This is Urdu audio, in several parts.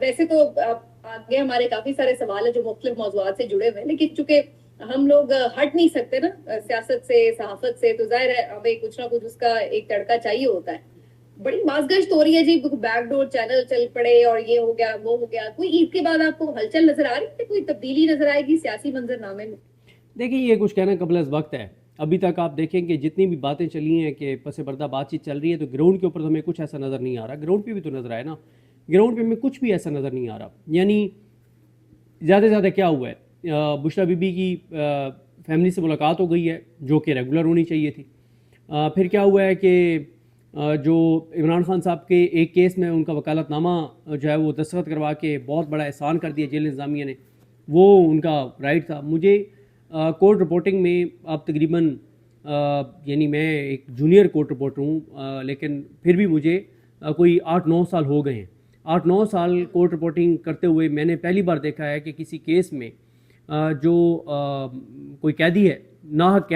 ویسے تو آگے ہمارے کافی سارے سوال ہیں جو مختلف موضوعات سے جڑے ہوئے ہیں، لیکن چونکہ ہم لوگ ہٹ نہیں سکتے نا سیاست سے، صحافت سے، تو ظاہر ہے ہمیں کچھ نہ کچھ اس کا ایک تڑکا چاہیے ہوتا ہے۔ بڑی ماس گشت ہو رہی ہے جی، بیک ڈور چینل چل پڑے اور یہ ہو گیا وہ ہو گیا۔ کوئی عید کے بعد آپ کو ہلچل نظر آ رہی ہے، کوئی تبدیلی نظر آئے گی سیاسی منظر نامے میں؟ دیکھیں یہ کچھ کہنا قبل از وقت ہے۔ ابھی تک آپ دیکھیں کہ جتنی بھی باتیں چلی ہیں کہ پس پردہ بات چیت چل رہی ہے، تو گراؤنڈ کے اوپر تو ہمیں کچھ ایسا نظر نہیں آ رہا۔ گراؤنڈ پہ بھی تو نظر آئے نا، گراؤنڈ پہ ہمیں کچھ بھی ایسا نظر نہیں آ رہا۔ یعنی زیادہ سے زیادہ کیا ہوا ہے، بشریٰ بی بی کی فیملی سے ملاقات ہو گئی ہے جو کہ ریگولر ہونی چاہیے تھی۔ پھر کیا ہوا ہے کہ جو عمران خان صاحب کے ایک کیس میں ان کا وکالت نامہ جو ہے وہ دستخط کروا کے بہت بڑا احسان کر دیا جیل انتظامیہ نے، وہ ان کا رائٹ تھا۔ مجھے کورٹ رپورٹنگ میں اب تقریباً یعنی میں ایک جونیئر کورٹ رپورٹر ہوں، لیکن پھر بھی مجھے کوئی 8-9 سال ہو گئے ہیں۔ 8-9 سال کورٹ رپورٹنگ کرتے ہوئے میں نے پہلی بار دیکھا ہے کہ کسی کیس میں جو کوئی قیدی ہے، ناحق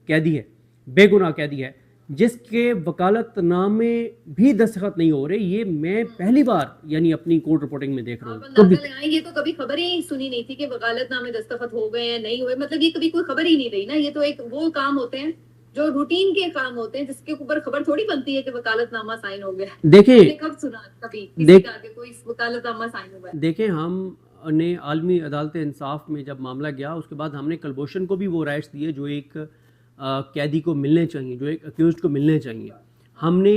قیدی ہے، بے گناہ قیدی ہے، جس کے وکالت نامے بھی دستخط نہیں ہو رہے، یہ میں پہلی بار یعنی اپنی کورٹ رپورٹنگ میں دیکھ رہا ہوں۔ آپ اندازہ لگائیں، یہ تو کبھی خبر ہی سنی نہیں تھی کہ وکالت نامے دستخط ہو گئے ہیں نہیں ہوئے، مطلب یہ کبھی کوئی خبر ہی نہیں رہی نا۔ یہ تو ایک وہ کام ہوتے ہیں جو روٹین کے کام ہوتے ہیں جس کے اوپر خبر تھوڑی بنتی ہے کہ وکالت نامہ سائن ہو گیا۔ دیکھیں کب سنا کبھی کسی کا کہ کوئی وکالت نامہ سائن ہوا ہے؟ دیکھیں ہم نے عالمی عدالت انصاف میں جب معاملہ گیا، اس کے بعد ہم نے کلبھوشن کو بھی وہ رائٹس دیے جو ایک قیدی کو ملنے چاہیے، جو ایک اکیوزڈ کو ملنے چاہیے۔ ہم نے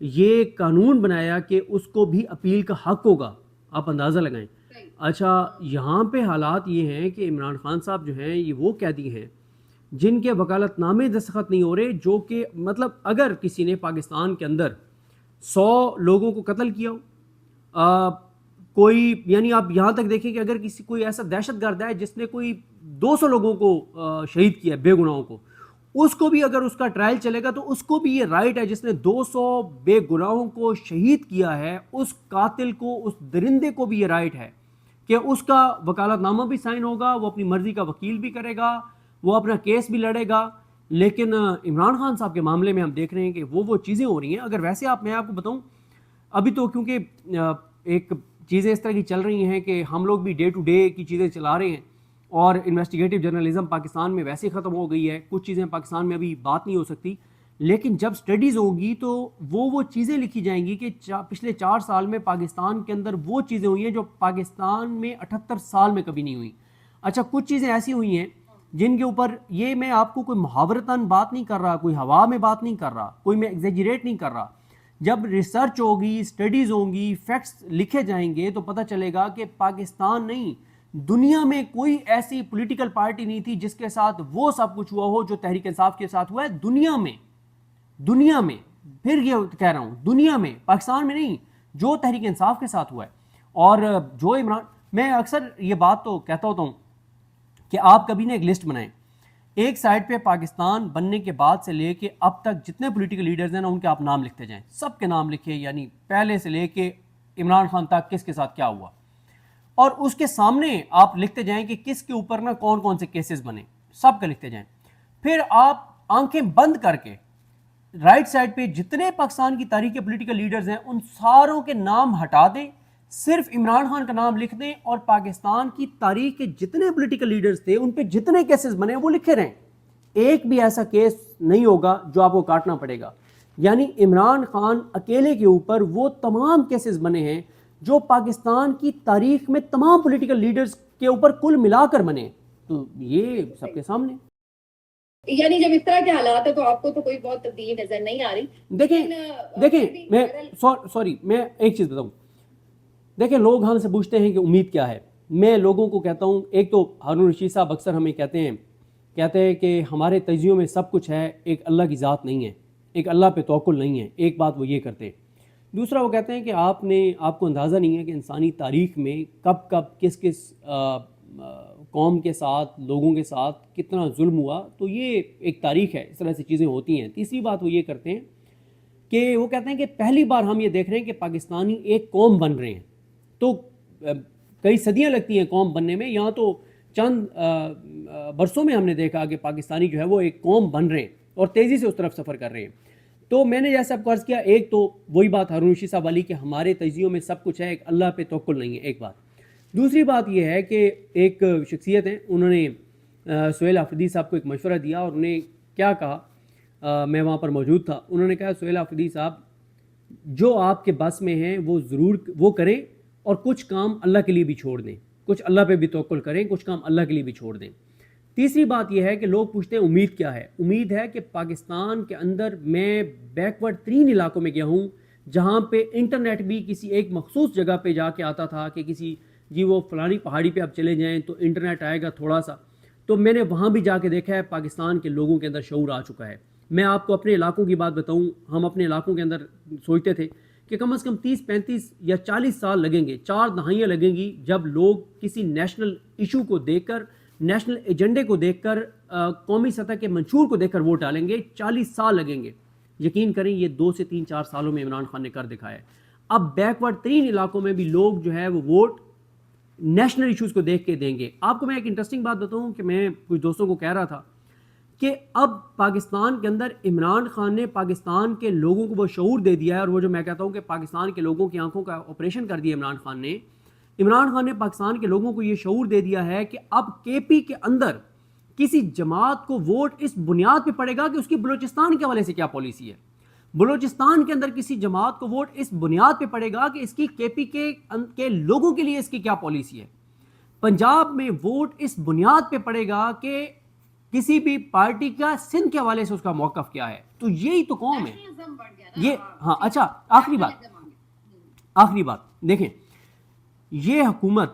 یہ قانون بنایا کہ اس کو بھی اپیل کا حق ہوگا، آپ اندازہ لگائیں۔ اچھا یہاں پہ حالات یہ ہیں کہ عمران خان صاحب جو ہیں یہ وہ قیدی ہیں جن کے وکالت نامے دستخط نہیں ہو رہے، جو کہ مطلب اگر کسی نے پاکستان کے اندر 100 لوگوں کو قتل کیا ہو، کوئی یعنی آپ یہاں تک دیکھیں کہ اگر کسی کوئی ایسا دہشت گرد ہے جس نے کوئی 200 لوگوں کو شہید کیا ہے، بے گناہوں کو، اس کو بھی اگر اس کا ٹرائل چلے گا تو اس کو بھی یہ رائٹ ہے، جس نے 200 بے گناہوں کو شہید کیا ہے، اس قاتل کو، اس درندے کو بھی یہ رائٹ ہے کہ اس کا وکالت نامہ بھی سائن ہوگا، وہ اپنی مرضی کا وکیل بھی کرے گا، وہ اپنا کیس بھی لڑے گا۔ لیکن عمران خان صاحب کے معاملے میں ہم دیکھ رہے ہیں کہ وہ چیزیں ہو رہی ہیں۔ اگر ویسے میں آپ کو بتاؤں، ابھی تو کیونکہ ایک چیزیں اس طرح کی چل رہی ہیں کہ ہم لوگ بھی ڈے ٹو ڈے کی چیزیں چلا رہے ہیں، اور انویسٹیگیٹو جرنلزم پاکستان میں ویسے ختم ہو گئی ہے، کچھ چیزیں پاکستان میں ابھی بات نہیں ہو سکتی، لیکن جب سٹڈیز ہوگی تو وہ چیزیں لکھی جائیں گی کہ پچھلے 4 سال میں پاکستان کے اندر وہ چیزیں ہوئی ہیں جو پاکستان میں 78 سال میں کبھی نہیں ہوئی۔ اچھا کچھ چیزیں ایسی ہوئی ہیں جن کے اوپر، یہ میں آپ کو کوئی محاورتاً بات نہیں کر رہا، کوئی ہوا میں بات نہیں کر رہا، کوئی میں ایگزیجریٹ نہیں کر رہا، جب ریسرچ ہوگی، سٹڈیز ہوں گی، فیکٹس لکھے جائیں گے تو پتہ چلے گا کہ پاکستان نہیں، دنیا میں کوئی ایسی پولیٹیکل پارٹی نہیں تھی جس کے ساتھ وہ سب کچھ ہوا ہو جو تحریک انصاف کے ساتھ ہوا ہے دنیا میں پھر یہ کہہ رہا ہوں، دنیا میں، پاکستان میں نہیں، جو تحریک انصاف کے ساتھ ہوا ہے۔ اور جو عمران، میں اکثر یہ بات تو کہتا ہوتا ہوں کہ آپ کبھی نے ایک لسٹ بنائیں، ایک سائڈ پہ پاکستان بننے کے بعد سے لے کے اب تک جتنے پولیٹیکل لیڈرز ہیں نا، ان کے آپ نام لکھتے جائیں، سب کے نام لکھے، یعنی پہلے سے لے کے عمران خان تک کس کے ساتھ کیا ہوا، اور اس کے سامنے آپ لکھتے جائیں کہ کس کے اوپر نا کون کون سے کیسز بنے، سب کا لکھتے جائیں۔ پھر آپ آنکھیں بند کر کے رائٹ سائڈ پہ جتنے پاکستان کی تاریخ کے پولیٹیکل لیڈرز ہیں ان ساروں کے نام ہٹا دیں، صرف عمران خان کا نام لکھ دیں، اور پاکستان کی تاریخ کے جتنے پولیٹیکل لیڈرز تھے ان پہ جتنے کیسز بنے وہ لکھے رہیں، ایک بھی ایسا کیس نہیں ہوگا جو آپ کو کاٹنا پڑے گا۔ یعنی عمران خان اکیلے کے اوپر وہ تمام کیسز بنے ہیں جو پاکستان کی تاریخ میں تمام پولیٹیکل لیڈرز کے اوپر کل ملا کر بنے، تو یہ سب کے سامنے۔ یعنی جب اس طرح کے حالات ہیں تو آپ کو تو کوئی بہت تبدیلی نظر نہیں آ رہی۔ دیکھیں میں میں ایک چیز بتاؤں، دیکھیں لوگ ہم سے پوچھتے ہیں کہ امید کیا ہے، میں لوگوں کو کہتا ہوں، ایک تو ہارون رشید صاحب اکثر ہمیں کہتے ہیں کہ ہمارے تجزیوں میں سب کچھ ہے، ایک اللہ کی ذات نہیں ہے، ایک اللہ پہ توکل نہیں ہے، ایک بات وہ یہ کرتے ہیں۔ دوسرا وہ کہتے ہیں کہ آپ کو اندازہ نہیں ہے کہ انسانی تاریخ میں کب کس قوم کے ساتھ، لوگوں کے ساتھ کتنا ظلم ہوا، تو یہ ایک تاریخ ہے، اس طرح سے چیزیں ہوتی ہیں۔ تیسری بات وہ یہ کرتے ہیں کہ وہ کہتے ہیں کہ پہلی بار ہم یہ دیکھ رہے ہیں کہ پاکستانی ایک قوم بن رہے ہیں، تو کئی صدیاں لگتی ہیں قوم بننے میں، یہاں تو چند برسوں میں ہم نے دیکھا کہ پاکستانی جو ہے وہ ایک قوم بن رہے ہیں اور تیزی سے اس طرف سفر کر رہے ہیں۔ تو میں نے جیسا اب عرض کیا، ایک تو وہی بات ہارون رشید صاحب والی کہ ہمارے تجزیوں میں سب کچھ ہے، ایک اللہ پہ توکل نہیں ہے، ایک بات۔ دوسری بات یہ ہے کہ ایک شخصیت ہیں، انہوں نے سہیل آفریدی صاحب کو ایک مشورہ دیا، اور انہیں کیا کہا، میں وہاں پر موجود تھا، انہوں نے کہا سہیل آفریدی صاحب جو آپ کے بس میں ہیں وہ ضرور وہ کریں، اور کچھ کام اللہ کے لیے بھی چھوڑ دیں، کچھ اللہ پہ بھی توکل کریں، کچھ کام اللہ کے لیے بھی چھوڑ دیں۔ تیسری بات یہ ہے کہ لوگ پوچھتے ہیں امید کیا ہے؟ امید ہے کہ پاکستان کے اندر میں بیکورڈ ترین علاقوں میں گیا ہوں، جہاں پہ انٹرنیٹ بھی کسی ایک مخصوص جگہ پہ جا کے آتا تھا کہ کسی جی وہ فلانی پہاڑی پہ اب چلے جائیں تو انٹرنیٹ آئے گا تھوڑا سا، تو میں نے وہاں بھی جا کے دیکھا ہے پاکستان کے لوگوں کے اندر شعور آ چکا ہے۔ میں آپ کو اپنے علاقوں کی بات بتاؤں، ہم اپنے علاقوں کے اندر سوچتے تھے کہ کم از کم 30-35 یا 40 سال لگیں گے، 4 دہائیاں لگیں گی جب لوگ کسی نیشنل ایشو کو دیکھ کر، نیشنل ایجنڈے کو دیکھ کر، قومی سطح کے منشور کو دیکھ کر ووٹ ڈالیں گے، 40 سال لگیں گے۔ یقین کریں یہ 2 سے 3-4 سالوں میں عمران خان نے کر دکھایا ہے۔ اب بیکورڈ ترین علاقوں میں بھی لوگ جو ہے وہ ووٹ نیشنل ایشوز کو دیکھ کے دیں گے۔ آپ کو میں ایک انٹرسٹنگ بات بتاؤں کہ میں کچھ دوستوں کو کہہ رہا تھا کہ اب پاکستان کے اندر عمران خان نے پاکستان کے لوگوں کو وہ شعور دے دیا ہے، اور وہ جو میں کہتا ہوں کہ پاکستان کے لوگوں کی آنکھوں کا آپریشن کر دیا عمران خان نے پاکستان کے لوگوں کو یہ شعور دے دیا ہے کہ اب کے پی کے اندر کسی جماعت کو ووٹ اس بنیاد پہ پڑے گا کہ اس کی بلوچستان کے حوالے سے کیا پالیسی ہے، بلوچستان کے اندر کسی جماعت کو ووٹ اس بنیاد پہ پڑے گا کہ اس کی کے پی کے لوگوں کے لیے اس کی کیا پالیسی ہے، پنجاب میں ووٹ اس بنیاد پہ پڑے گا کہ کسی بھی پارٹی کا سندھ کے حوالے سے اس کا موقف کیا ہے۔ تو یہی تو قوم ہے یہ۔ ہاں اچھا، آخری بات دیکھیں، یہ حکومت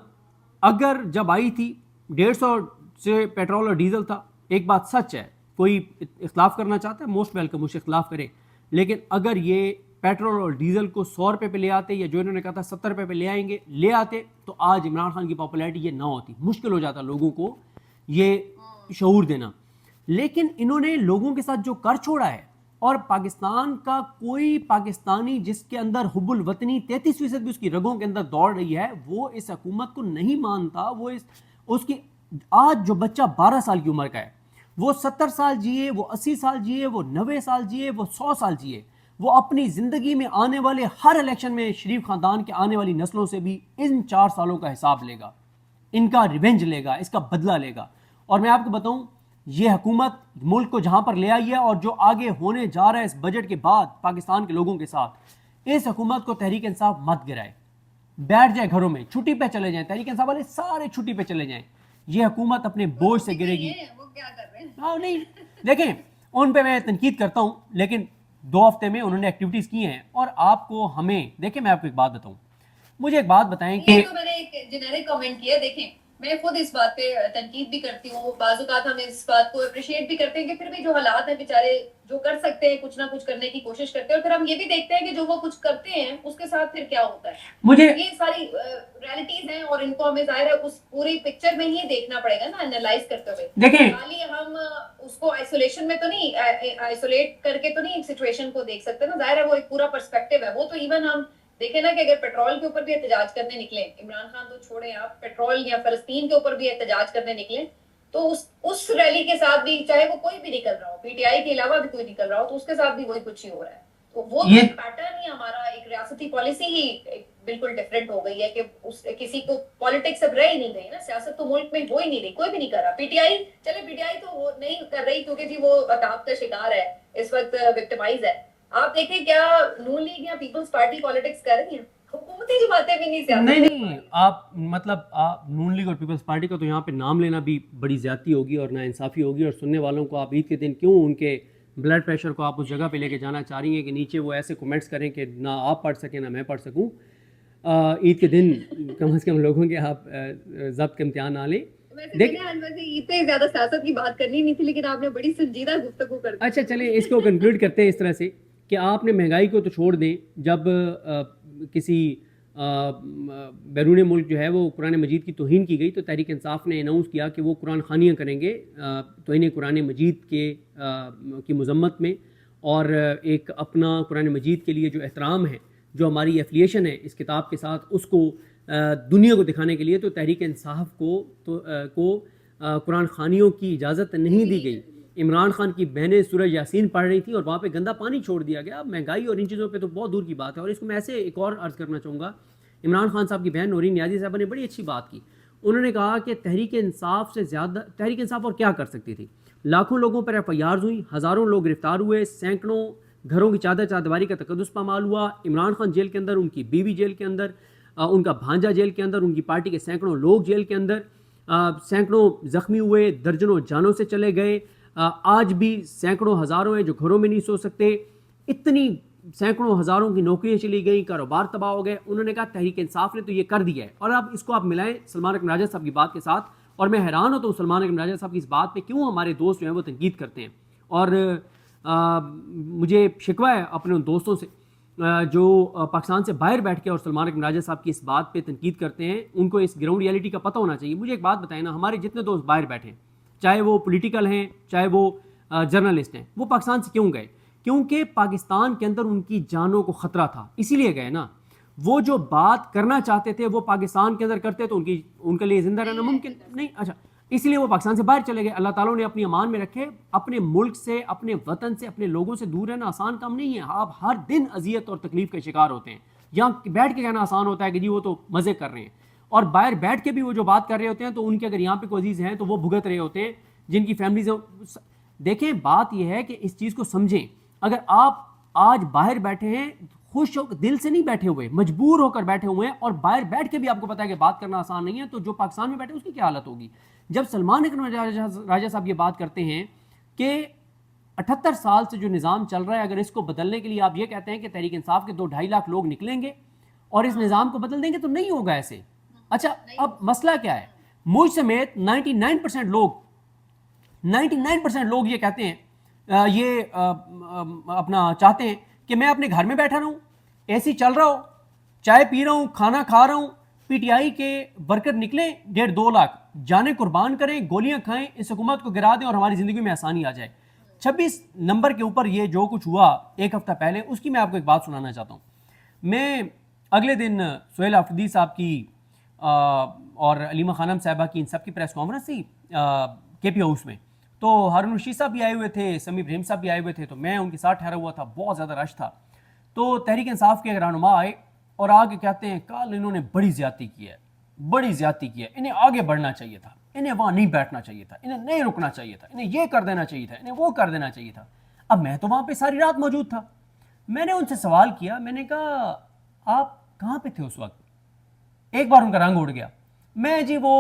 اگر جب آئی تھی 150 سے پیٹرول اور ڈیزل تھا، ایک بات سچ ہے، کوئی اختلاف کرنا چاہتا ہے موسٹ ویلکم، مجھ سے اختلاف کرے، لیکن اگر یہ پیٹرول اور ڈیزل کو 100 روپے پہ لے آتے، یا جو انہوں نے کہا تھا 70 روپے پہ لے آتے، تو آج عمران خان کی پاپولیرٹی یہ نہ ہوتی، مشکل ہو جاتا لوگوں کو یہ شعور دینا۔ لیکن انہوں نے لوگوں کے ساتھ جو کر چھوڑا ہے، اور پاکستان کا کوئی پاکستانی جس کے اندر حب الوطنی 33% بھی اس کی رگوں کے اندر دوڑ رہی ہے، وہ اس حکومت کو نہیں مانتا۔ وہ اس کی آج جو بچہ 12 سال کی عمر کا ہے، وہ 70 سال جیے، وہ 80 سال جیے، وہ 90 سال جیے، وہ 100 سال جیے، وہ اپنی زندگی میں آنے والے ہر الیکشن میں شریف خاندان کے آنے والی نسلوں سے بھی ان 4 سالوں کا حساب لے گا، ان کا ریونج لے گا، اس کا بدلہ لے گا۔ اور میں آپ کو بتاؤں، یہ حکومت ملک کو جہاں پر لے آئی ہے، اور جو آگے ہونے جا رہا ہے اس بجٹ کے بعد پاکستان کے لوگوں کے ساتھ، اس حکومت کو تحریک انصاف مت گرائے، بیٹھ جائے گھروں میں، چھٹی پہ چلے جائیں، تحریک انصاف والے سارے چھٹی پہ چلے جائیں، یہ حکومت اپنے بوجھ سے گرے گی۔ ہاں نہیں، دیکھیں ان پہ میں تنقید کرتا ہوں، لیکن 2 ہفتے میں انہوں نے ایکٹیویٹیز کی ہیں، اور آپ کو ہمیں دیکھیں، میں آپ کو ایک بات بتاؤں، مجھے ایک بات بتائیں کہ میں نے ایک جنیرک کمنٹ کیا، دیکھیں میں خود اس بات پہ تنقید بھی کرتی ہوں، بعض اوقات ہم اس بات کو اپریشیٹ بھی کرتے ہیں کہ پھر بھی جو حالات ہیں بیچارے جو کر سکتے ہیں کچھ نہ کچھ کرنے کی کوشش کرتے ہیں، اور پھر ہم یہ بھی دیکھتے ہیں کہ جو وہ کچھ کرتے ہیں اس کے ساتھ پھر کیا ہوتا ہے۔ مجھے یہ ساری ریالٹیز ہیں، اور ان کو ہمیں ظاہر ہے اس پوری پکچر میں ہی دیکھنا پڑے گا نا، انالائز کرتے ہوئے۔ دیکھیں خالی ہم اس کو آئسولیشن میں تو نہیں، آئسولیٹ کر کے تو نہیں سچویشن کو دیکھ سکتے نا، ظاہر ہے وہ ایک پورا پرسپیکٹیو ہے۔ وہ تو ایون ہم دیکھیں نا کہ اگر پیٹرول کے اوپر بھی احتجاج کرنے نکلیں، عمران خان تو چھوڑیں آپ، پیٹرول یا فلسطین کے اوپر بھی احتجاج کرنے نکلیں، تو اس ریلی کے ساتھ بھی چاہے وہ کوئی بھی نکل رہا ہو، پی ٹی آئی کے علاوہ بھی کوئی نکل رہا ہو، تو اس کے ساتھ بھی وہی کچھ ہی ہو رہا ہے۔ تو وہ ایک پیٹرن ہی ہمارا، ایک ریاستی پالیسی ہی بالکل ڈفرینٹ ہو گئی ہے کہ کسی کو پالیٹکس اب رہ ہی نہیں گئی نا، سیاست تو ملک میں ہو ہی نہیں رہی، کوئی بھی نہیں کر رہا۔ پی ٹی آئی چلے، پی ٹی آئی تو وہ نہیں کر رہی کیونکہ جی وہ عذاب کا شکار ہے، اس وقت وکٹمائز ہے۔ آپ دیکھیں کیا نون لیگ یا پیپلز پارٹی پالیٹکس کر رہی ہیں، حکومتی جماعتیں بھی نہیں سیاست۔ نہیں آپ مطلب نون لیگ اور پیپلز پارٹی کا تو یہاں پہ نام لینا بھی بڑی زیادتی ہوگی اور ناانصافی ہوگی، اور سننے والوں کو آپ عید کے دن کیوں ان کے بلڈ پریشر کو آپ اس جگہ پہ لے کے جانا چاہ رہی ہیں کہ نیچے وہ ایسے کومنٹس کریں کہ نہ آپ پڑھ سکیں نہ میں پڑھ سکوں۔ عید کے دن کم از کم لوگوں کے آپ ضبط کے امتحان نہ لیں۔ عید پہ زیادہ سیاست کی بات کرنی نہیں تھی، لیکن آپ نے بڑی سنجیدہ گفتگو کر دی۔ اچھا چلیں اس کو کنکلوڈ کرتے ہیں اس طرح سے کہ آپ نے مہنگائی کو تو چھوڑ دیں، جب کسی بیرون ملک جو ہے وہ قرآن مجید کی توہین کی گئی تو تحریک انصاف نے اناؤنس کیا کہ وہ قرآن خوانیاں کریں گے توہین قرآن مجید کی مذمت میں، اور ایک اپنا قرآن مجید کے لیے جو احترام ہے، جو ہماری ایفلیشن ہے اس کتاب کے ساتھ، اس کو دنیا کو دکھانے کے لیے تو تحریک انصاف کو قرآن خوانیوں کی اجازت نہیں دی گئی۔ عمران خان کی بہنیں سورہ یاسین پڑھ رہی تھیں اور وہاں پہ گندا پانی چھوڑ دیا گیا. مہنگائی اور ان چیزوں پہ تو بہت دور کی بات ہے. اور اس کو میں ایسے ایک اور عرض کرنا چاہوں گا, عمران خان صاحب کی بہن نورین نیازی صاحبہ نے بڑی اچھی بات کی. انہوں نے کہا کہ تحریک انصاف سے زیادہ, تحریک انصاف اور کیا کر سکتی تھی؟ لاکھوں لوگوں پر ایف آئی آرز ہوئی, ہزاروں لوگ گرفتار ہوئے, سینکڑوں گھروں کی چادر چاردیواری کا تقدس پامال ہوا. عمران خان جیل کے اندر, ان کی بیوی جیل کے اندر, ان کا بھانجا جیل کے اندر, ان کی پارٹی کے سینکڑوں لوگ جیل کے اندر, سینکڑوں زخمی ہوئے, درجنوں جانوں سے چلے گئے. آج بھی سینکڑوں ہزاروں ہیں جو گھروں میں نہیں سو سکتے. اتنی سینکڑوں ہزاروں کی نوکریاں چلی گئیں, کاروبار تباہ ہو گئے. انہوں نے کہا تحریک انصاف نے تو یہ کر دیا ہے. اور اب اس کو آپ ملائیں سلمان اکرم راجہ صاحب کی بات کے ساتھ, اور میں حیران ہوتا ہوں سلمان اکرم راجہ صاحب کی اس بات پہ کیوں ہمارے دوست جو ہیں وہ تنقید کرتے ہیں. اور مجھے شکوہ ہے اپنے ان دوستوں سے جو پاکستان سے باہر بیٹھ کے اور سلمان اکرم راجہ صاحب کی اس بات پہ تنقید کرتے ہیں. ان کو اس گراؤنڈ ریئلٹی کا پتہ ہونا چاہیے. مجھے ایک بات بتائیں نا, ہمارے جتنے دوست باہر بیٹھے ہیں, چاہے وہ پولیٹیکل ہیں چاہے وہ جرنلسٹ ہیں, وہ پاکستان سے کیوں گئے؟ کیونکہ پاکستان کے اندر ان کی جانوں کو خطرہ تھا, اسی لیے گئے نا. وہ جو بات کرنا چاہتے تھے وہ پاکستان کے اندر کرتے تو ان کے لیے زندہ رہنا ممکن نہیں. اچھا, اس لیے وہ پاکستان سے باہر چلے گئے. اللہ تعالیٰ نے اپنی امان میں رکھے. اپنے ملک سے, اپنے وطن سے, اپنے لوگوں سے دور رہنا آسان کام نہیں ہے. آپ ہر دن اذیت اور تکلیف کا شکار ہوتے ہیں. یہاں بیٹھ کے کہنا آسان ہوتا ہے کہ جی وہ تو مزے کر رہے ہیں, اور باہر بیٹھ کے بھی وہ جو بات کر رہے ہوتے ہیں تو ان کے اگر یہاں پہ کوئی عزیز ہیں تو وہ بھگت رہے ہوتے ہیں جن کی فیملیز. دیکھیں بات یہ ہے کہ اس چیز کو سمجھیں. اگر آپ آج باہر بیٹھے ہیں, خوش ہو دل سے نہیں بیٹھے ہوئے, مجبور ہو کر بیٹھے ہوئے ہیں, اور باہر بیٹھ کے بھی آپ کو پتا ہے کہ بات کرنا آسان نہیں ہے, تو جو پاکستان میں بیٹھے اس کی کیا حالت ہوگی. جب سلمان اکرم راجہ صاحب یہ بات کرتے ہیں کہ 78 سال سے جو نظام چل رہا ہے, اگر اس کو بدلنے کے لیے آپ یہ کہتے ہیں کہ تحریک انصاف کے 2-2.5 لاکھ لوگ نکلیں گے اور اس نظام کو بدل دیں گے, تو نہیں ہوگا ایسے. اچھا, اب مسئلہ کیا ہے؟ مجھ سمیت 99% لوگ یہ کہتے ہیں, یہ اپنا چاہتے ہیں کہ میں اپنے گھر میں بیٹھا رہوں, اے سی چل رہا ہو, چائے پی رہا ہوں, کھانا کھا رہا ہوں, پی ٹی آئی کے ورکر نکلیں 1.5-2 لاکھ, جانیں قربان کریں, گولیاں کھائیں, اس حکومت کو گرا دیں اور ہماری زندگی میں آسانی آ جائے. 26 نمبر کے اوپر یہ جو کچھ ہوا ایک ہفتہ پہلے, اس کی میں آپ کو ایک بات سنانا چاہتا ہوں. میں اگلے دن سہیل آفریدی صاحب کی اور علیمہ خانم صاحبہ کی ان سب کی پریس کانفرنس تھی کے پی ہاؤس میں, تو ہارون رشید صاحب بھی آئے ہوئے تھے, سمیع ابراہیم صاحب بھی آئے ہوئے تھے, تو میں ان کے ساتھ ٹھہرا ہوا تھا. بہت زیادہ رش تھا. تو تحریک انصاف کے رہنما آئے اور آگے کہتے ہیں کل انہوں نے بڑی زیادتی کی ہے, انہیں آگے بڑھنا چاہیے تھا, انہیں وہاں نہیں بیٹھنا چاہیے تھا, انہیں نہیں رکنا چاہیے تھا, انہیں یہ کر دینا چاہیے تھا, انہیں وہ کر دینا چاہیے تھا. اب میں تو وہاں پہ ساری رات موجود تھا. میں نے ان سے سوال کیا, میں نے کہا آپ کہاں پہ تھے اس وقت؟ ایک بار ان کا رنگ اڑ گیا. میں جی وہ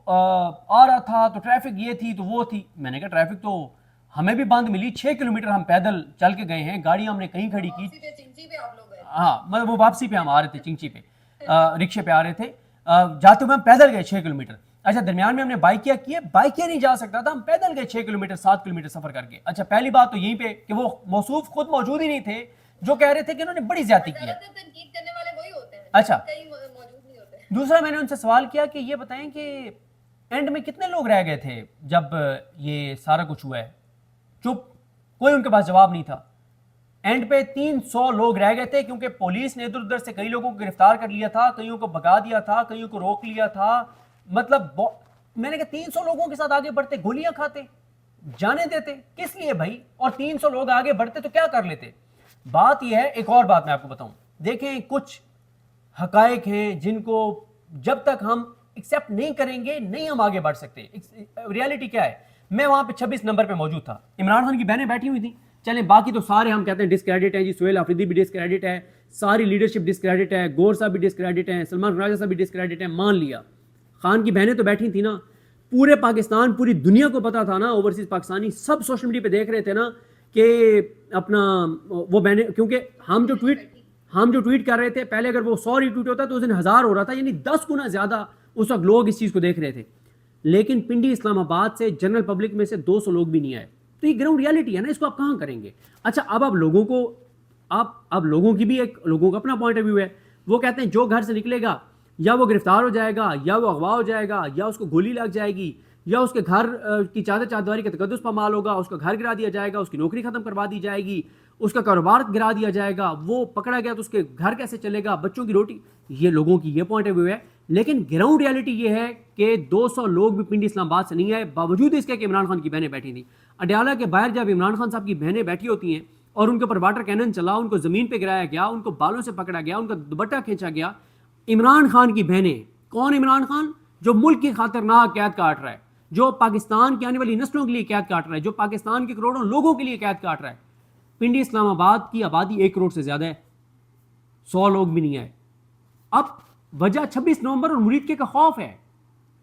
آ رہا تھا تو ٹریفک یہ تھی تو وہ تھی. میں نے کہا ٹریفک تو ہمیں بھی بند ملی, 6 کلومیٹر ہم پیدل چل کے گئے ہیں, گاڑیاں ہم نے کہیں کھڑی کی. ہاں, مطلب وہ واپسی پہ ہم آ رہے تھے, چنگچی پہ رکشے پہ آ رہے تھے, جاتے ہوئے ہم پیدل گئے 6 کلومیٹر. اچھا, درمیان میں ہم نے بائکیا کی ہے, بائکیا نہیں جا سکتا تھا, ہم پیدل گئے 6 کلومیٹر 7 کلومیٹر سفر کر کے. اچھا, پہلی بات تو یہیں پہ کہ وہ موصوف خود موجود ہی نہیں تھے جو کہہ رہے تھے کہ انہوں نے بڑی زیادتی کی ہے. اچھا, دوسرا میں نے ان سے سوال کیا کہ یہ بتائیں کہ اینڈ میں کتنے لوگ رہ گئے تھے جب یہ سارا کچھ ہوا ہے؟ چپ, کوئی ان کے پاس جواب نہیں تھا. اینڈ پہ 300 لوگ رہ گئے تھے کیونکہ پولیس نے ادھر ادھر سے کئی لوگوں کو گرفتار کر لیا تھا, کئیوں کو بھگا دیا تھا, کئیوں کو روک لیا تھا. مطلب میں نے کہا 300 لوگوں کے ساتھ آگے بڑھتے, گولیاں کھاتے, جانے دیتے, کس لیے بھائی؟ اور 300 لوگ آگے بڑھتے تو کیا کر لیتے؟ بات یہ ہے, ایک اور بات میں آپ کو بتاؤں, دیکھیں کچھ حقائق ہیں جن کو جب تک ہم ایکسیپٹ نہیں کریں گے نہیں ہم آگے بڑھ سکتے. ریالٹی کیا ہے؟ میں وہاں پہ 26 نمبر پہ موجود تھا, عمران خان کی بہنیں بیٹھی ہوئی تھیں. چلیں باقی تو سارے ہم کہتے ہیں ڈسکریڈٹ ہے جی, سہیل آفریدی بھی ڈسکریڈٹ ہے, ساری لیڈرشپ ڈسکریڈٹ ہے, گور صاحب بھی ڈسکریڈٹ ہیں, سلمان راجہ صاحب بھی ڈسکریڈٹ ہے. مان لیا, خان کی بہنیں تو بیٹھی تھیں نا, پورے پاکستان پوری دنیا کو پتا تھا نا, اوورسیز پاکستانی سب سوشل میڈیا پہ دیکھ رہے تھے نا کہ اپنا وہ بہنیں, کیونکہ ہم جو ٹویٹ کر رہے تھے پہلے اگر وہ 100 ری ٹویٹ ہوتا تو اس دن 1000 ہو رہا تھا, یعنی 10 گنا زیادہ اس وقت لوگ اس چیز کو دیکھ رہے تھے. لیکن پنڈی اسلام آباد سے جنرل پبلک میں سے 200 لوگ بھی نہیں آئے. تو یہ گراؤنڈ ریالٹی ہے نا, اس کو آپ کہاں کریں گے؟ اچھا, اب لوگوں کی بھی ایک لوگوں کا اپنا پوائنٹ آف ویو ہے. وہ کہتے ہیں جو گھر سے نکلے گا یا وہ گرفتار ہو جائے گا, یا وہ اغوا ہو جائے گا, یا اس کو گولی لگ جائے گی, یا اس کے گھر کی چادر چاردیواری کا تقدس پامال ہوگا, اس کا گھر گرا دیا جائے گا, اس کی نوکری ختم کروا دی جائے گی, اس کا کاروبار گرا دیا جائے گا, وہ پکڑا گیا تو اس کے گھر کیسے چلے گا, بچوں کی روٹی. یہ لوگوں کی یہ پوائنٹ آف ویو ہے. لیکن گراؤنڈ ریالٹی یہ ہے کہ 200 لوگ بھی پنڈی اسلام آباد سے نہیں آئے، باوجود اس کے کہ عمران خان کی بہنیں بیٹھی تھیں. اڈیالہ کے باہر جب عمران خان صاحب کی بہنیں بیٹھی ہوتی ہیں اور ان کے اوپر واٹر کینن چلا، ان کو زمین پہ گرایا گیا، ان کو بالوں سے پکڑا گیا، ان کا دوپٹہ کھینچا گیا. عمران خان کی بہنیں، کون عمران خان؟ جو ملک کی خاطر قید کاٹ رہا ہے، جو پاکستان کی آنے والی نسلوں کے لیے قید کاٹ رہا ہے، جو پاکستان کے کروڑوں لوگوں کے لیے قید کاٹ رہا ہے. پنڈی اسلام آباد کی آبادی 1 کروڑ سے زیادہ ہے، 100 لوگ بھی نہیں آئے. اب وجہ 26 نومبر اور مرید کے کا خوف ہے،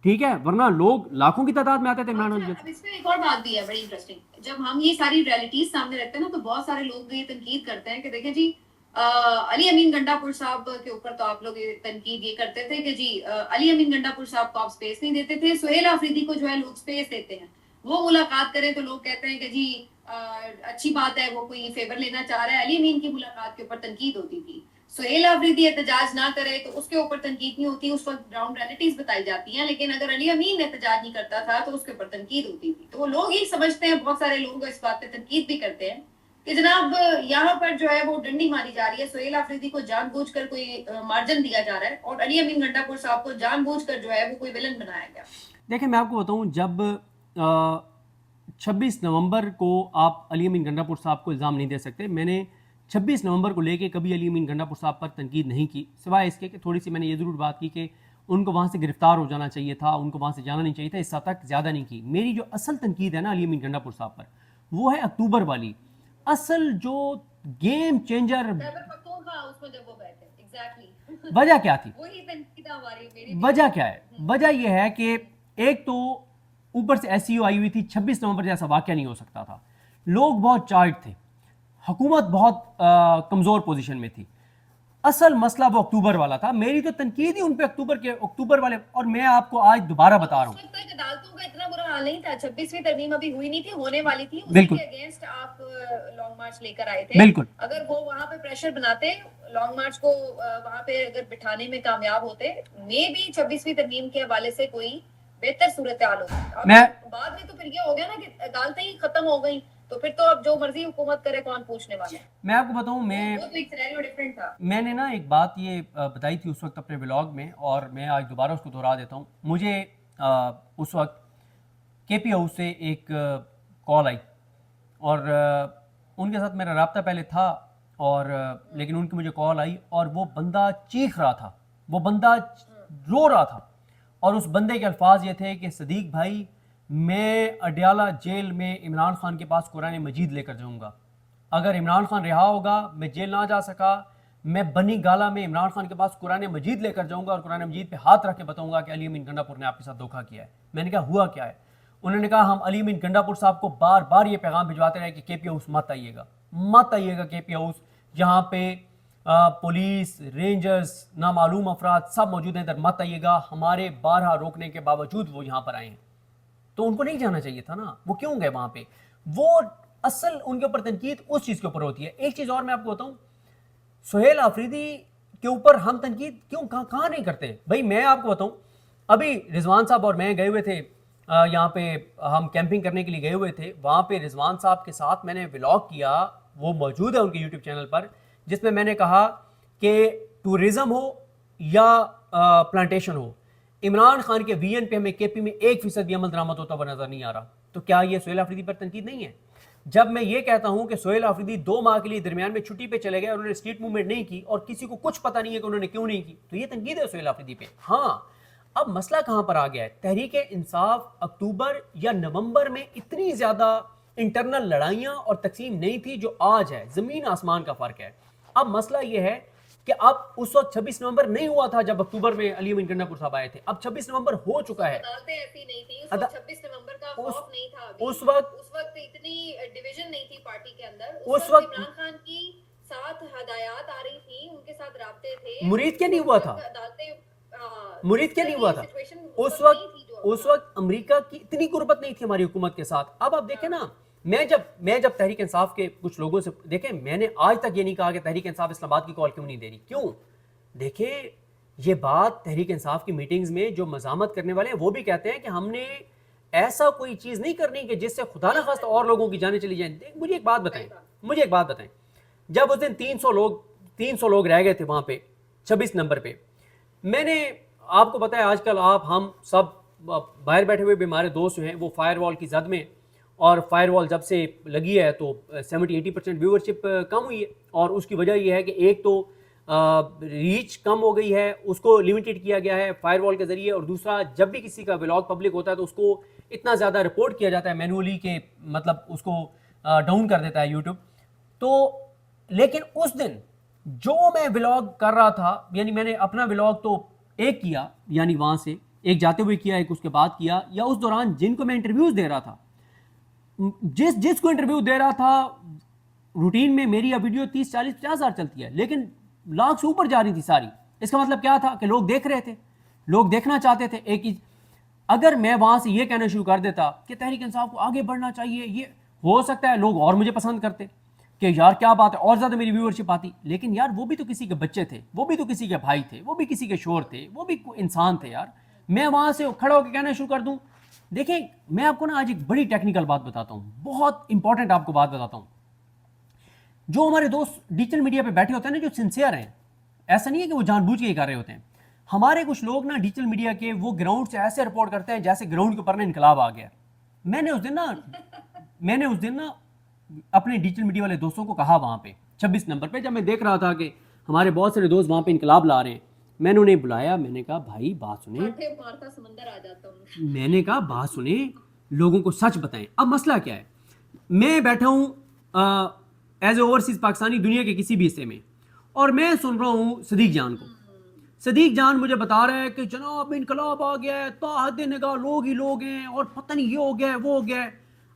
ٹھیک ہے، ورنہ لوگ لاکھوں کی تعداد میں آتے تھے عمران خان. اب اس میں ایک اور بات بھی ہے بڑی انٹرسٹنگ، جب ہم یہ ساری ریالٹیز سامنے رکھتے ہیں نا تو بہت سارے لوگ یہ تنقید کرتے ہیں کہ دیکھیں جی علی امین گنڈا پور صاحب کے اوپر تو آپ لوگ یہ تنقید یہ کرتے تھے کہ جی علی امین گنڈا پور صاحب کو آپ سپیس نہیں دیتے تھے، سہیل آفریدی کو جو ہے لوگ سپیس دیتے ہیں، وہ ملاقات کریں تو لوگ کہتے ہیں کہ جی اچھی بات ہے، وہ کوئی فیور لینا چاہ رہا ہے. علی امین کی ملاقات کے اوپر تنقید ہوتی تھی، سہیل آفریدی احتجاج نہ کرے تو اس کے اوپر تنقید نہیں ہوتی، اس وقت گراؤنڈ ریالٹیز بتائی جاتی ہیں. لیکن اگر علی امین احتجاج نہیں کرتا تھا تو اس کے اوپر تنقید ہوتی تھی. تو وہ لوگ ہی سمجھتے ہیں، بہت سارے لوگ اس بات پہ تنقید بھی کرتے ہیں کہ جناب یہاں پر جو ہے وہ ڈنڈی ماری جا رہی ہے، سہیل آفریدی کو جان بوجھ کر کوئی مارجن دیا جا رہا ہے اور علی امین گنڈا پور صاحب کو جان بوجھ کر جو ہے وہ کوئی ولن بنایا گیا. دیکھیں میں آپ کو بتاؤں، جب 26 نومبر کو آپ علی امین گنڈا پور صاحب کو الزام نہیں دے سکتے. میں نے 26 نومبر کو لے کے کبھی علی امین گنڈا پور صاحب پر تنقید نہیں کی، سوائے اس کے کہ تھوڑی سی میں نے یہ ضرور بات کی کہ ان کو وہاں سے گرفتار ہو جانا چاہیے تھا، ان کو وہاں سے جانا نہیں چاہیے تھا، اس حد تک زیادہ نہیں کی. میری جو اصل تنقید ہے نا علی امین گنڈا پور صاحب پر، وہ ہے اکتوبر والی. اصل جو گیم چینجر وجہ کیا تھی؟ وجہ کیا ہے؟ وجہ یہ ہے کہ ایک تو اوپر سے ایس سی او آئی ہوئی تھی، 26 نومبر جیسا واقعہ نہیں ہو سکتا تھا، لوگ بہت چارج تھے، حکومت بہت کمزور پوزیشن میں تھی. اصل مسئلہ وہ اکتوبر والا تھا. میری تو تنقید ہی ان پہ اکتوبر والے، اور میں آپ کو آج دوبارہ بتا رہا ہوں، عدالتوں کا اتنا برا حال نہیں تھا، 26ویں ترمیم ابھی ہوئی نہیں تھی، ہونے والی تھی، اس کے اگینسٹ آپ لانگ مارچ لے کر آئے تھے. بالکل، اگر وہ وہاں پہ پریشر بناتے، لانگ مارچ کو وہاں پہ اگر بٹھانے میں کامیاب ہوتے، میں بھی 26ویں ترمیم کے حوالے سے کوئی بہتر صورتحال ہوتی. بعد میں تو پھر یہ ہو گیا نا کہ عدالتیں ہی ختم ہو گئیں، تو پھر تو اب جو مرضی حکومت کرے کون پوچھنے والا ہے. میں آپ کو بتاؤں، میں نے نا ایک بات یہ بتائی تھی اس وقت اپنے ولاگ میں، اور میں آج دوبارہ اس کو دہرا دیتا ہوں. مجھے اس وقت کے پی ہاؤس سے ایک کال آئی، اور ان کے ساتھ میرا رابطہ پہلے تھا، اور لیکن ان کی مجھے کال آئی اور وہ بندہ چیخ رہا تھا، وہ بندہ رو رہا تھا، اور اس بندے کے الفاظ یہ تھے کہ صدیق بھائی، میں اڈیالہ جیل میں عمران خان کے پاس قرآن مجید لے کر جاؤں گا. اگر عمران خان رہا ہوگا، میں جیل نہ جا سکا، میں بنی گالا میں عمران خان کے پاس قرآن مجید لے کر جاؤں گا اور قرآن مجید پہ ہاتھ رکھ کے بتاؤں گا کہ علی امین گنڈا پور نے آپ کے ساتھ دھوکہ کیا ہے. میں نے کہا ہوا کیا ہے؟ انہوں نے کہا ہم علی امین گنڈا پور صاحب کو بار بار یہ پیغام بھجواتے رہے کہ کے پی ہاؤس مت آئیے گا، مت آئیے گا کے پی ہاؤس، جہاں پہ پولیس، رینجرز، نامعلوم افراد سب موجود ہیں، ادھر مت آئیے گا. ہمارے بارہا روکنے کے باوجود وہ یہاں پر آئے ہیں، تو ان کو نہیں جانا چاہیے تھا نا، وہ کیوں گئے وہاں پہ؟ وہ اصل ان کے اوپر تنقید اس چیز کے اوپر ہوتی ہے. ایک چیز اور میں آپ کو بتاؤں، سہیل آفریدی کے اوپر ہم تنقید کیوں کہاں نہیں کرتے بھائی؟ میں آپ کو بتاؤں، ابھی رضوان صاحب اور میں گئے ہوئے تھے یہاں پہ، ہم کیمپنگ کرنے کے لیے گئے ہوئے تھے. وہاں پہ رضوان صاحب کے ساتھ میں نے ولاگ کیا، وہ موجود ہے ان کے یوٹیوب چینل پر، جس میں نے کہا کہ ٹورزم ہو یا پلانٹیشن ہو، عمران خان کے وی این پہ ہمیں کے پی میں 1% بھی عمل درآمد ہوتا ہوا نظر نہیں آ رہا. تو کیا یہ سہیل آفریدی پر تنقید نہیں ہے؟ جب میں یہ کہتا ہوں کہ سہیل آفریدی 2 ماہ کے لیے درمیان میں چھٹی پہ چلے گئے، انہوں نے اسٹریٹ موومنٹ نہیں کی اور کسی کو کچھ پتہ نہیں ہے کہ انہوں نے کیوں نہیں کی، تو یہ تنقید ہے سہیل آفریدی پہ. ہاں، اب مسئلہ کہاں پر آ گیا ہے؟ تحریک انصاف اکتوبر یا نومبر میں اتنی زیادہ انٹرنل لڑائیاں اور تقسیم نہیں تھی جو آج ہے، زمین آسمان کا فرق ہے. اب مسئلہ یہ ہے کہ اب اس وقت 26 نومبر نہیں ہوا تھا جب اکتوبر میں علی امین گنڈا پور صاحب آئے تھے، اب 26 نومبر ہو چکا ہے. ایسی نہیں تھی اس وقت، 26 نومبر کا خوف نہیں تھا، اس وقت اتنی ڈویژن نہیں تھی پارٹی کے اندر. اس وقت عمران خان کی ساتھ ہدایات آ رہی تھی، ان کے ساتھ رابطے تھے. مرید کیا نہیں ہوا تھا؟ مرید کیا نہیں ہوا تھا؟ اس وقت امریکہ کی اتنی قربت نہیں تھی ہماری حکومت کے ساتھ. اب آپ دیکھیں نا، میں جب تحریک انصاف کے کچھ لوگوں سے دیکھیں، میں نے آج تک یہ نہیں کہا کہ تحریک انصاف اسلام آباد کی کال کیوں نہیں دے رہی. کیوں؟ دیکھیں، یہ بات تحریک انصاف کی میٹنگز میں جو مزاحمت کرنے والے ہیں وہ بھی کہتے ہیں کہ ہم نے ایسا کوئی چیز نہیں کرنی کہ جس سے خدا نہ خواستہ اور لوگوں کی جانیں چلی جائیں. مجھے ایک بات بتائیں، جب اس دن 300 لوگ رہ گئے تھے وہاں پہ 26 نمبر پہ، میں نے آپ کو پتہ ہے آج کل ہم سب باہر بیٹھے ہوئے بھی ہمارے دوست جو ہیں وہ فائر وال کی زد میں، اور فائر وال جب سے لگی ہے تو 70-80% ویورشپ کم ہوئی ہے، اور اس کی وجہ یہ ہے کہ ایک تو ریچ کم ہو گئی ہے، اس کو لیمیٹڈ کیا گیا ہے فائر وال کے ذریعے، اور دوسرا جب بھی کسی کا ولاگ پبلک ہوتا ہے تو اس کو اتنا زیادہ رپورٹ کیا جاتا ہے مینولی کہ مطلب اس کو ڈاؤن کر دیتا ہے یوٹیوب. تو لیکن اس دن جو میں ولاگ کر رہا تھا، یعنی میں نے اپنا ولاگ تو ایک کیا، یعنی وہاں سے ایک جاتے ہوئے کیا، ایک اس کے بعد کیا، یا اس دوران جن کو میں انٹرویوز دے رہا تھا، جس کو انٹرویو دے رہا تھا روٹین میں میری ویڈیو 30-40-50 ہزار چلتی ہے، لیکن لاکھ سے اوپر جا رہی تھی ساری. اس کا مطلب کیا تھا کہ لوگ دیکھ رہے تھے، لوگ دیکھنا چاہتے تھے. ایک ہی اگر میں وہاں سے یہ کہنا شروع کر دیتا کہ تحریک انصاف کو آگے بڑھنا چاہیے، یہ ہو سکتا ہے لوگ اور مجھے پسند کرتے کہ یار کیا بات ہے، اور زیادہ میری ویورشپ آتی. لیکن یار وہ بھی تو کسی کے بچے تھے، وہ بھی تو کسی کے بھائی تھے، وہ بھی کسی کے شوہر تھے، وہ بھی انسان تھے یار. میں وہاں سے کھڑا ہو کے کہنا شروع کر دوں. دیکھیں میں آپ کو نا آج ایک بڑی ٹیکنیکل بات بتاتا ہوں، بہت امپورٹنٹ آپ کو بات بتاتا ہوں. جو ہمارے دوست ڈیجیٹل میڈیا پہ بیٹھے ہوتے ہیں نا، جو سنسیئر ہیں، ایسا نہیں ہے کہ وہ جان بوجھ کے یہ کر رہے ہوتے ہیں. ہمارے کچھ لوگ نا ڈیجیٹل میڈیا کے وہ گراؤنڈ سے ایسے رپورٹ کرتے ہیں جیسے گراؤنڈ کے اوپر نا انقلاب آ گیا. میں نے اس دن نا اپنے ڈیجیٹل میڈیا والے دوستوں کو کہا وہاں پہ 26 نمبر پہ، جب میں دیکھ رہا تھا کہ ہمارے بہت سارے دوست وہاں پہ انقلاب لا رہے ہیں، میں نے انہیں بلایا، میں نے کہا بھائی بات سنیں، میں نے کہا بات سنیں، لوگوں کو سچ بتائیں. اب مسئلہ کیا ہے، میں بیٹھا ہوں ایز اے اوورسیز پاکستانی دنیا کے کسی بھی حصے میں، اور میں سن رہا ہوں صدیق جان کو. صدیق جان مجھے بتا رہا ہے کہ جناب انقلاب آ گیا ہے، تا حد نگاہ لوگ ہی لوگ ہیں، اور پتہ نہیں یہ ہو گیا ہے وہ ہو گیا ہے.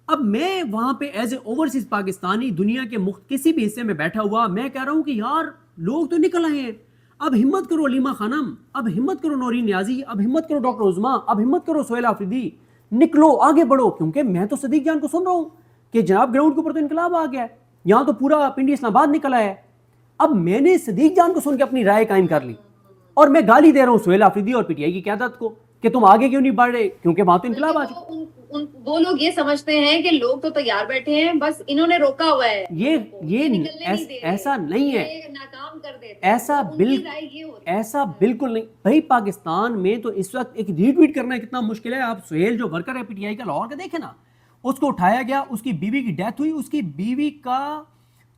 اب میں وہاں پہ ایز اے اوورسیز پاکستانی دنیا کے کسی بھی حصے میں بیٹھا ہوا، میں کہہ رہا ہوں کہ یار لوگ تو نکل آئے ہیں، اب ہمت کرو علیمہ خانم، اب ہمت کرو نورین نیازی، اب ہمت کرو ڈاکٹر عظمیٰ، اب ہمت کرو سہیل آفریدی، نکلو آگے بڑھو. کیونکہ میں تو صدیق جان کو سن رہا ہوں کہ جناب گراؤنڈ کے اوپر تو انقلاب آ گیا ہے، یہاں تو پورا پنڈی اسلام آباد نکل آیا ہے. اب میں نے صدیق جان کو سن کے اپنی رائے قائم کر لی، اور میں گالی دے رہا ہوں سہیل آفریدی اور پی ٹی آئی کی قیادت کو کہ تم آگے کیوں نہیں بڑھ رہے، کیونکہ وہاں تو انقلاب آ چکا. وہ لوگ یہ سمجھتے ہیں کہ لوگ تو تیار بیٹھے ہیں، بس انہوں نے روکا ہوا ہے. یہ ایسا نہیں ہے، ایسا بالکل نہیں. بھائی پاکستان میں تو اس وقت ایک ری ٹویٹ کرنا کتنا مشکل ہے. آپ سہیل جو ورکر ہے پی ٹی آئی کا لاہور کا دیکھیں نا، اس کو اٹھایا گیا، اس کی بیوی کی ڈیتھ ہوئی، اس کی بیوی کا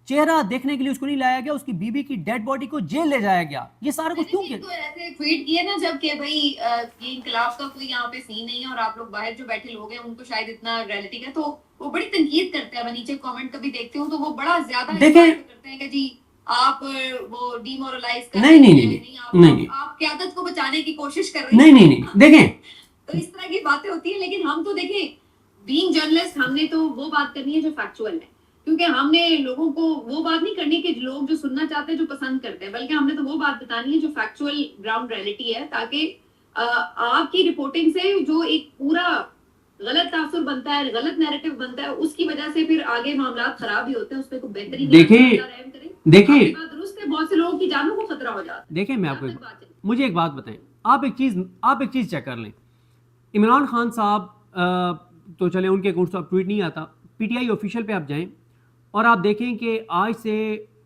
چہرہ دیکھنے کے لیے اس کو نہیں لایا گیا، اس کی بیوی کی ڈیڈ باڈی کو جیل لے جایا گیا. یہ سارا کچھ کیوں کیا؟ تو ایسے ٹویٹ کیے نا جب کہ بھائی یہ انقلاب کا کوئی یہاں پہ سین نہیں ہے، اور آپ لوگ باہر جو بیٹھے لوگ ہیں ان کو شاید اتنا ریئلٹی ہے، تو وہ بڑی تنقید کرتے ہیں. میں نیچے کامنٹ کبھی دیکھتی ہوں تو وہ بڑا زیادہ کرتے ہیں کہ جی آپ وہ ڈی مورلائز کر رہے ہیں، آپ قیادت کو بچانے کی کوشش کر رہے ہیں. نہیں دیکھیں تو اس طرح کی باتیں ہوتی ہیں. لیکن ہم تو دیکھیں بینگ جرنلسٹ، ہم نے تو وہ بات کرنی ہے جو فیکچوئل ہے، کیونکہ ہم نے لوگوں کو وہ بات نہیں کرنی کہ لوگ جو سننا چاہتے ہیں جو پسند کرتے ہیں، بلکہ ہم نے تو وہ بات بتانی ہے جو فیکچوئل گراؤنڈ ریئلٹی ہے، تاکہ آپ کی رپورٹنگ سے جو ایک پورا غلط تاثر بنتا ہے، غلط نیریٹو بنتا ہے، اس کی وجہ سے پھر آگے معاملات خراب ہی ہوتے ہیں. اس پہ کوئی بہتری دیکھیں درست ہے، بہت سے لوگوں کی جانوں کو خطرہ ہو جاتا ہے. دیکھیں میں آپ کو مجھے ایک بات بتائیں، آپ ایک چیز چیک کر لیں. عمران خان صاحب تو چلے ان کے اکاؤنٹ سے ٹویٹ نہیں آتا، پی ٹی آئی آفیشیل پہ آپ جائیں اور آپ دیکھیں کہ آج سے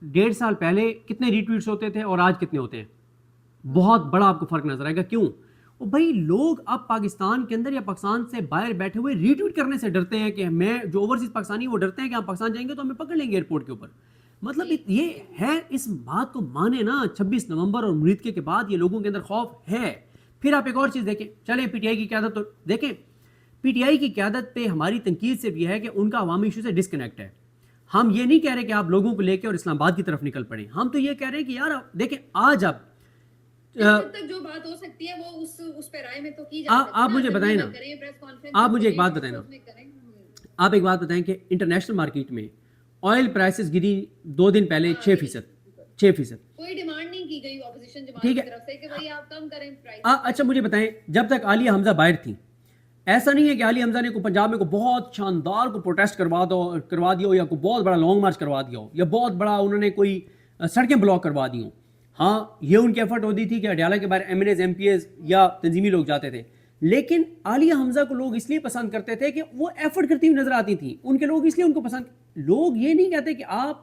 1.5 سال پہلے کتنے ری ٹویٹس ہوتے تھے اور آج کتنے ہوتے ہیں. بہت بڑا آپ کو فرق نظر آئے گا. کیوں؟ بھائی لوگ اب پاکستان کے اندر یا پاکستان سے باہر بیٹھے ہوئے ری ٹویٹ کرنے سے ڈرتے ہیں کہ میں جو اوورسیز پاکستانی وہ ڈرتے ہیں کہ ہم پاکستان جائیں گے تو ہمیں پکڑ لیں گے ایئرپورٹ کے اوپر. مطلب یہ ہے، اس بات کو مانے نا. 26 نومبر اور مریدکے کے بعد یہ لوگوں کے اندر خوف ہے. پھر آپ ایک اور چیز دیکھیں، چلیں پی ٹی آئی کی قیادت تو دیکھیں، پی ٹی آئی کی قیادت پہ ہماری تنقید سے بھی ہے کہ ان کا عوامی ایشو سے ڈسکنیکٹ ہے. ہم یہ نہیں کہہ رہے کہ آپ لوگوں کو لے کے اور اسلام آباد کی طرف نکل پڑیں. ہم تو یہ کہہ رہے ہیں کہ یار دیکھیں آج اب تک جو بات ہو سکتی ہے وہ اس پہ رائے میں تو کی جا سکتی ہے. آپ مجھے بتائیں نا، آپ مجھے ایک بات بتائیں نا، آپ ایک بات بتائیں کہ انٹرنیشنل مارکیٹ میں آئل پرائسز گری 2 دن پہلے 6%. کوئی ڈیمانڈ نہیں کی گئی اپوزیشن جماعت کی طرف سے کہ بھائی آپ کم کریں پرائس. اچھا مجھے بتائیں، جب تک عالیہ حمزہ باہر تھی، ایسا نہیں ہے کہ عالیہ حمزہ نے کو پنجاب میں کو بہت شاندار کو پروٹیسٹ کروا دیا ہو، یا کوئی بہت بڑا لانگ مارچ کروا دیا ہو، یا بہت بڑا انہوں نے کوئی سڑکیں بلاک کروا دی ہوں. ہاں یہ ان کی ایفرٹ ہوتی تھی کہ اڈیالہ کے باہر MNAs MPAs یا تنظیمی لوگ جاتے تھے. لیکن عالیہ حمزہ کو لوگ اس لیے پسند کرتے تھے کہ وہ ایفرٹ کرتی ہوئی نظر آتی تھیں. ان کے لوگ اس لیے ان کو پسند، لوگ یہ نہیں کہتے کہ آپ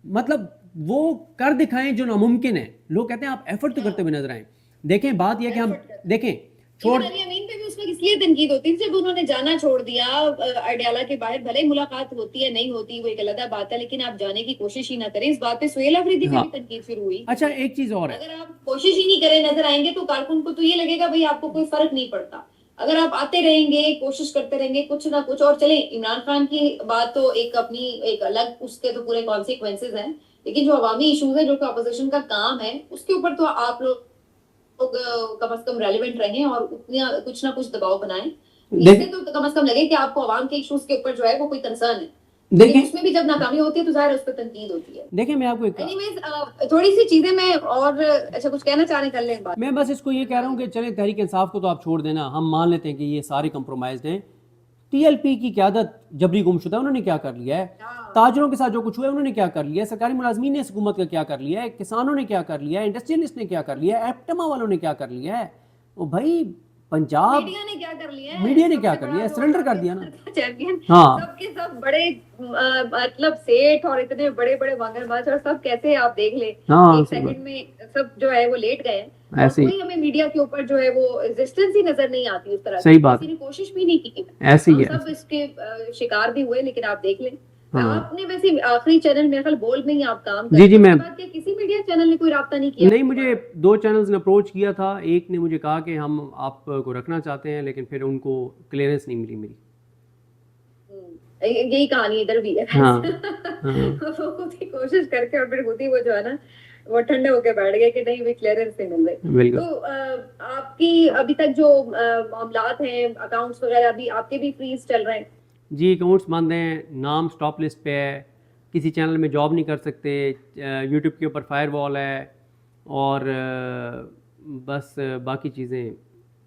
مطلب وہ کر دکھائیں جو ناممکن ہے، لوگ کہتے ہیں آپ ایفرٹ تو کرتے ہوئے نظر آئیں. دیکھیں بات یہ کہ ہم دیکھیں چھوڑ علی امین پہ بھی اس وقت اس لیے تنقید ہوتی تھی جب انہوں نے جانا چھوڑ دیا اڈیالہ کے باہر، بھلے ملاقات ہوتی ہے نہیں ہوتی وہ ایک علیحدہ بات ہے، لیکن آپ جانے کی کوشش ہی نہ کریں. اس بات پہ سہیل آفریدی پہ بھی تنقید شروع ہوئی. اچھا ایک چیز اور ہے، اگر آپ کوشش ہی نہیں کریں نظر آئیں گے تو کارکن کو تو یہ لگے گا بھائی آپ کو کوئی فرق نہیں پڑتا. اگر آپ آتے رہیں گے کوشش کرتے رہیں گے کچھ نہ کچھ، اور چلیں عمران خان کی بات تو ایک اپنی ایک الگ اس کے تو پورے کانسیکوینسز ہیں، لیکن جو عوامی ایشوز ہیں جو کہ اپوزیشن کا کام ہے اس کے اوپر تو آپ لوگ کم از کم ریلیونٹ رہیں اور اتنا کچھ نہ کچھ دباؤ بنائیں. اس سے تو کم از کم لگے کہ آپ کو عوام کے ایشوز کے اوپر جو ہے وہ کوئی کنسرن ہے. لیکن اس میں بھی جب ناکامی ہوتی ہے تو ظاہر اس پہ تنقید ہوتی ہے. دیکھیں میں آپ کو اینی ویز تھوڑی سی چیزیں میں اور اچھا کچھ کہنا چاہ رہے کر لیں بات. میں بس اس کو یہ کہہ رہا ہوں کہ چلیں تحریک انصاف کو تو آپ چھوڑ دینا، ہم مان لیتے ہیں کہ یہ سارے کمپرومائزڈ ہیں. ٹی ایل پی کی قیادت جبری گمشدہ انہوں نے کیا کر لیا ہے، تاجروں کے ساتھ جو کچھ ہوا ہے انہوں نے کیا کر لیا ہے، سرکاری ملازمین نے حکومت کا کیا کر لیا ہے، کسانوں نے کیا کر لیا ہے، انڈسٹریلسٹ نے کیا کر لیا ہے، ایپٹما والوں نے کیا کر لیا ہے. وہ بھائی پنجاب میڈیا نے کیا کر لیا ہے، میڈیا نے کیا کر لیا ہے، سرنڈر کر دیا نا. چیمپئن ہاں سب کے سب بڑے مطلب سیٹ اور اتنے بڑے بڑے مگر باز اور سب کیسے آپ دیکھ لیں ایک سیکنڈ میں سب جو ہے وہ لیٹ گئے. ایسے کوئی ہمیں میڈیا کے اوپر جو ہے وہ ایگزسٹنس ہی نظر نہیں آتی اس طرح صحیح بات، کسی نے کوشش بھی نہیں کی. ایسے ہی ہے، سب اس کے شکار بھی ہوئے. لیکن آپ دیکھ لیں آپ نے ویسے آخری چینل میرے خیال بول میں ہی آپ کام کرتے ہیں. جی میں کسی میڈیا چینل نے کوئی رابطہ نہیں کیا؟ نہیں، مجھے 2 چینلز نے اپروچ کیا تھا. ایک نے مجھے کہا کہ ہم آپ کو رکھنا چاہتے ہیں، لیکن پھر ان کو کلیئرنس نہیں ملی میری. یہی کہانی ادھر بھی ہے. خود ہی کوشش کر کے اور پھر خود ہی وہ جو ہے نا وہ ٹھنڈے ہو کے بیٹھ گئے کہ نہیں بھی کلیئرنس نہیں مل رہی. تو آپ کی ابھی تک جو معاملات ہیں اکاؤنٹس وغیرہ ابھی آپ کے بھی فریز چل رہے ہیں؟ جی اکاؤنٹس بند ہیں، نام سٹاپ لسٹ پہ ہے، کسی چینل میں جاب نہیں کر سکتے، یوٹیوب کے اوپر فائر وال ہے، اور بس باقی چیزیں